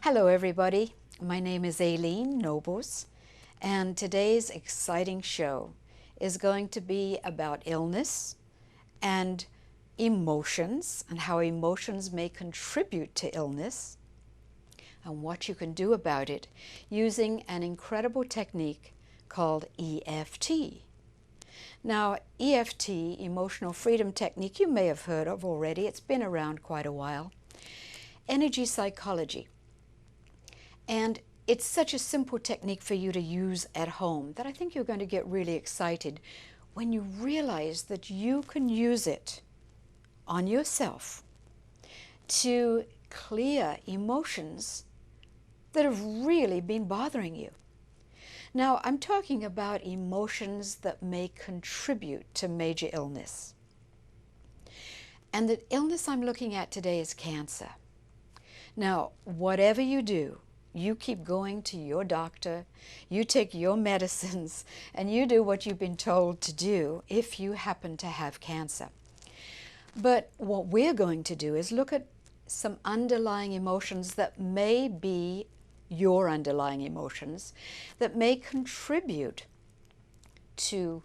Hello everybody, my name is Aileen Nobles, and today's exciting show is going to be about illness and emotions and how emotions may contribute to illness and what you can do about it using an incredible technique called EFT. Now, EFT, Emotional Freedom Technique, you may have heard of already. It's been around quite a while. Energy psychology. And it's such a simple technique for you to use at home that I think you're going to get really excited when you realize that you can use it on yourself to clear emotions that have really been bothering you. Now, I'm talking about emotions that may contribute to major illness. And the illness I'm looking at today is cancer. Now, whatever you do, you keep going to your doctor, you take your medicines, and you do what you've been told to do if you happen to have cancer. But what we're going to do is look at some underlying emotions that may be your underlying emotions that may contribute to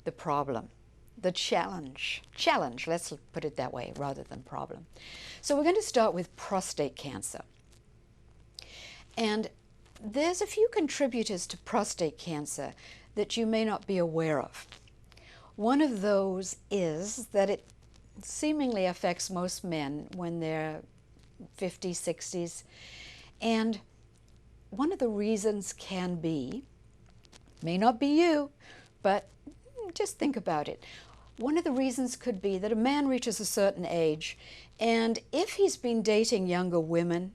the problem, the challenge, let's put it that way rather than problem. So we're going to start with prostate cancer. And there's a few contributors to prostate cancer that you may not be aware of. One of those is that it seemingly affects most men when they're 50s, 60s. And one of the reasons can be, may not be you, but just think about it. One of the reasons could be that a man reaches a certain age, and if he's been dating younger women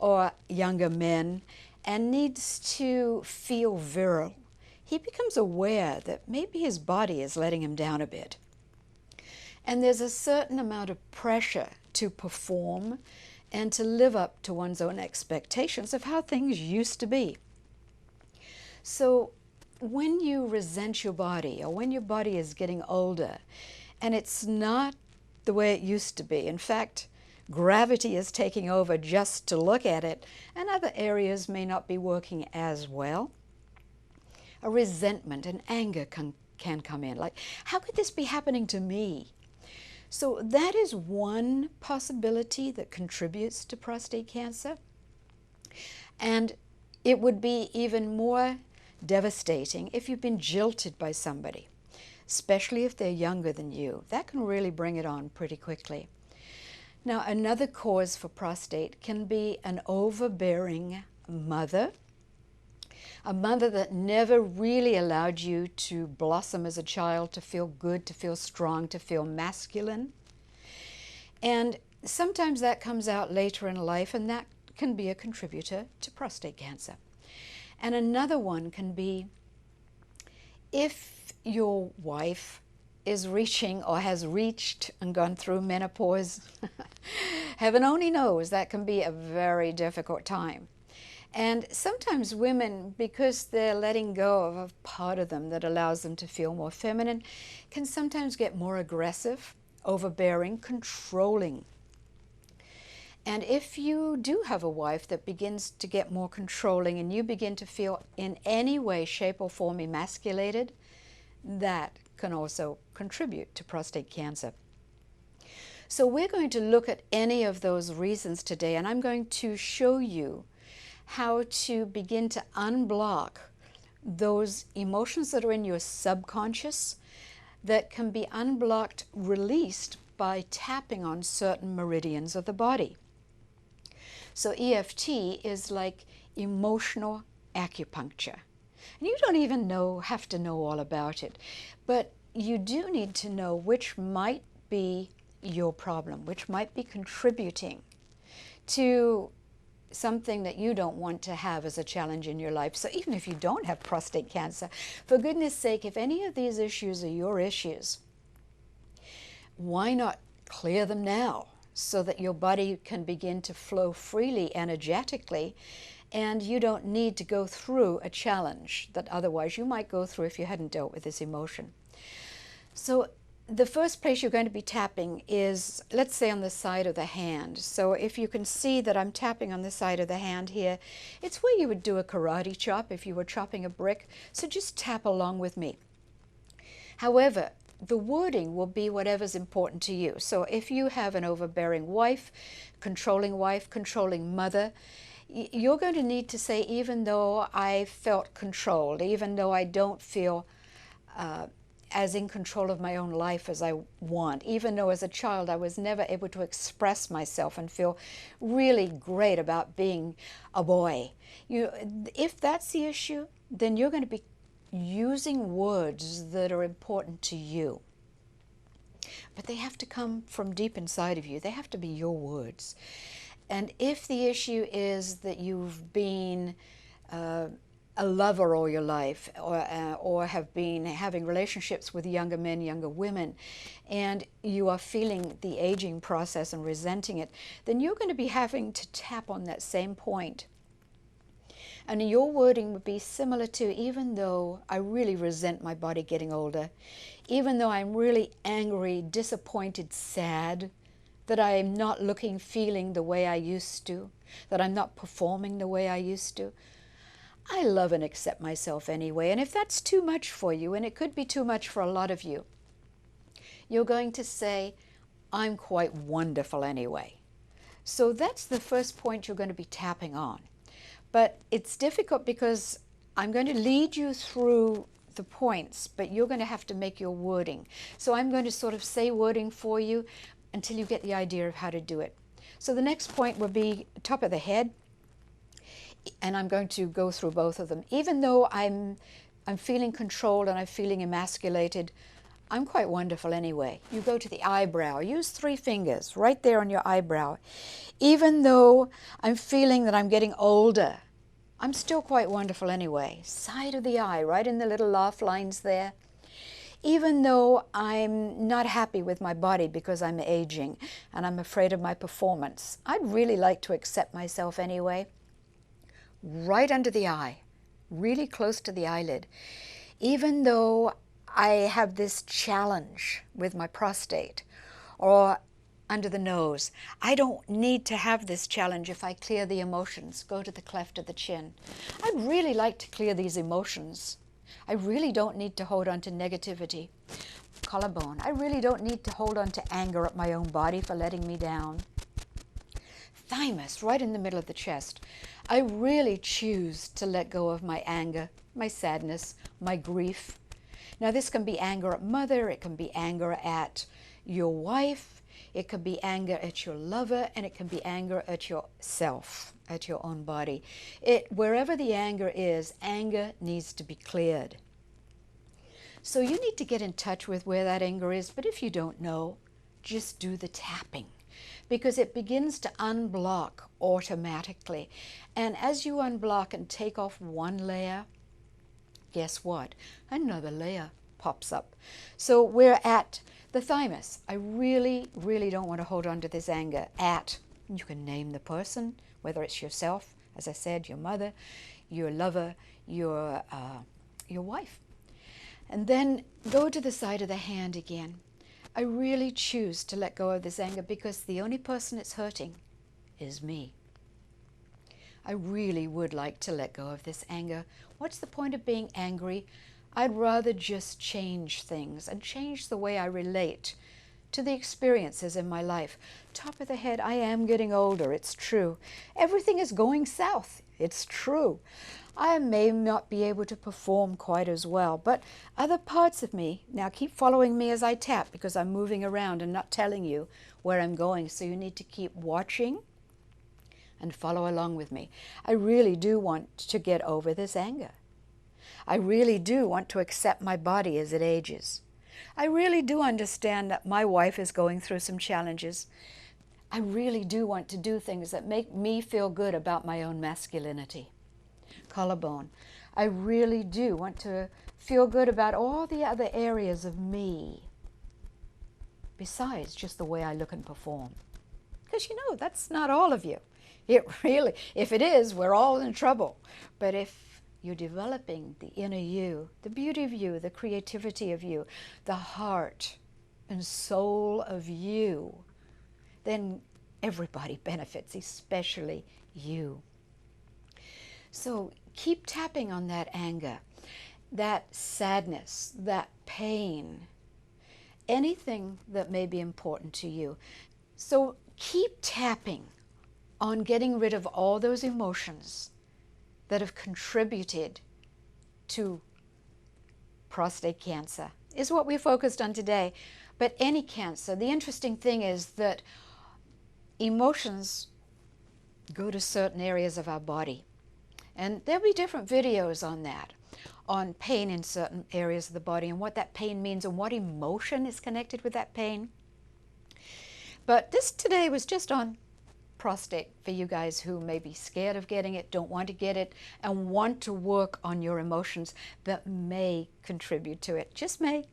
or younger men and needs to feel virile, he becomes aware that maybe his body is letting him down a bit. And there's a certain amount of pressure to perform and to live up to one's own expectations of how things used to be. So when you resent your body, or when your body is getting older and it's not the way it used to be, in fact, gravity is taking over just to look at it, and other areas may not be working as well, a resentment and anger can come in. Like, how could this be happening to me? So that is one possibility that contributes to prostate cancer. And it would be even more devastating if you've been jilted by somebody, especially if they're younger than you. That can really bring it on pretty quickly. Now, another cause for prostate can be an overbearing mother, a mother that never really allowed you to blossom as a child, to feel good, to feel strong, to feel masculine. And sometimes that comes out later in life, and that can be a contributor to prostate cancer. And another one can be if your wife is reaching or has reached and gone through menopause. Heaven only knows that can be a very difficult time. And sometimes women, because they're letting go of a part of them that allows them to feel more feminine, can sometimes get more aggressive, overbearing, controlling. And if you do have a wife that begins to get more controlling and you begin to feel in any way, shape, or form emasculated, that can also contribute to prostate cancer. So we're going to look at any of those reasons today, and I'm going to show you how to begin to unblock those emotions that are in your subconscious that can be unblocked, released by tapping on certain meridians of the body. So EFT is like emotional acupuncture. And you don't even have to know all about it, but you do need to know which might be your problem, which might be contributing to something that you don't want to have as a challenge in your life. So even if you don't have prostate cancer, for goodness sake, if any of these issues are your issues, why not clear them now so that your body can begin to flow freely energetically, and you don't need to go through a challenge that otherwise you might go through if you hadn't dealt with this emotion. So the first place you're going to be tapping is, let's say, on the side of the hand. So if you can see that I'm tapping on the side of the hand here, it's where you would do a karate chop if you were chopping a brick. So just tap along with me. However, the wording will be whatever's important to you. So if you have an overbearing wife, controlling mother, you're going to need to say, even though I felt controlled, even though I don't feel as in control of my own life as I want, even though as a child I was never able to express myself and feel really great about being a boy. If that's the issue, then you're going to be using words that are important to you. But they have to come from deep inside of you. They have to be your words. And if the issue is that you've been a lover all your life, or have been having relationships with younger men, younger women, and you are feeling the aging process and resenting it, then you're going to be having to tap on that same point. And your wording would be similar to, even though I really resent my body getting older, even though I'm really angry, disappointed, sad, that I'm not looking, feeling the way I used to, that I'm not performing the way I used to, I love and accept myself anyway. And if that's too much for you, and it could be too much for a lot of you, you're going to say, I'm quite wonderful anyway. So that's the first point you're going to be tapping on. But it's difficult because I'm going to lead you through the points, but you're going to have to make your wording. So I'm going to sort of say wording for you until you get the idea of how to do it. So the next point will be top of the head. And I'm going to go through both of them. Even though I'm feeling controlled and I'm feeling emasculated, I'm quite wonderful anyway. You go to the eyebrow. Use 3 fingers right there on your eyebrow. Even though I'm feeling that I'm getting older, I'm still quite wonderful anyway. Side of the eye, right in the little laugh lines there. Even though I'm not happy with my body because I'm aging and I'm afraid of my performance, I'd really like to accept myself anyway. Right under the eye, really close to the eyelid. Even though I have this challenge with my prostate, or under the nose, I don't need to have this challenge if I clear the emotions. Go to the cleft of the chin. I'd really like to clear these emotions. I really don't need to hold on to negativity. Collarbone, I really don't need to hold on to anger at my own body for letting me down. Thymus, right in the middle of the chest. I really choose to let go of my anger, my sadness, my grief. Now this can be anger at mother, it can be anger at your wife, it could be anger at your lover, and it can be anger at yourself, at your own body. Wherever the anger is, anger needs to be cleared. So you need to get in touch with where that anger is, but if you don't know, just do the tapping, because it begins to unblock automatically. And as you unblock and take off one layer, guess what? Another layer pops up. So we're at the thymus. I really, really don't want to hold on to this anger. You can name the person, whether it's yourself, as I said, your mother, your lover, your wife. And then go to the side of the hand again. I really choose to let go of this anger because the only person it's hurting is me. I really would like to let go of this anger. What's the point of being angry? I'd rather just change things and change the way I relate to the experiences in my life. Top of the head, I am getting older, it's true. Everything is going south, it's true. I may not be able to perform quite as well, but other parts of me, now keep following me as I tap because I'm moving around and not telling you where I'm going, so you need to keep watching and follow along with me. I really do want to get over this anger. I really do want to accept my body as it ages. I really do understand that my wife is going through some challenges. I really do want to do things that make me feel good about my own masculinity. Collarbone, I really do want to feel good about all the other areas of me besides just the way I look and perform. Because that's not all of you. If it is, we're all in trouble. But if you're developing the inner you, the beauty of you, the creativity of you, the heart, and soul of you, then everybody benefits, especially you. So keep tapping on that anger, that sadness, that pain, anything that may be important to you. So keep tapping on getting rid of all those emotions that have contributed to prostate cancer, is what we focused on today. But any cancer, the interesting thing is that emotions go to certain areas of our body. And there'll be different videos on that, on pain in certain areas of the body and what that pain means and what emotion is connected with that pain. But this today was just on prostate for you guys who may be scared of getting it, don't want to get it, and want to work on your emotions that may contribute to it, just may.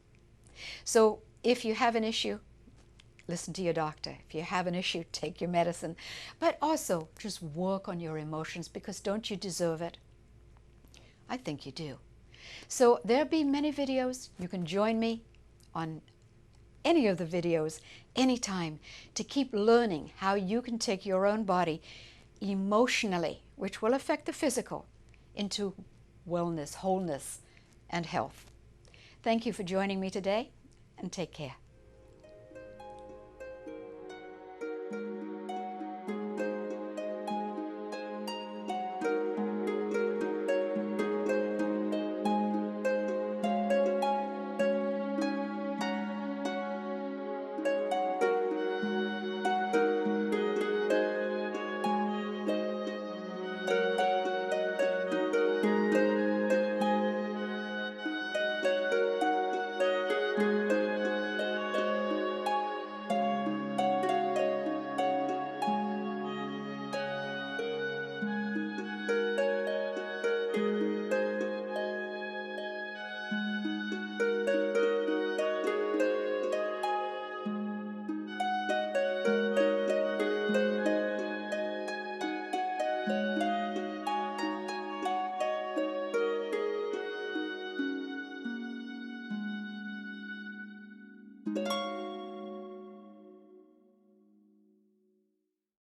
So if you have an issue, listen to your doctor. If you have an issue, take your medicine. But also just work on your emotions, because don't you deserve it? I think you do. So there'll be many videos. You can join me on any of the videos anytime to keep learning how you can take your own body emotionally, which will affect the physical, into wellness, wholeness, and health. Thank you for joining me today, and take care.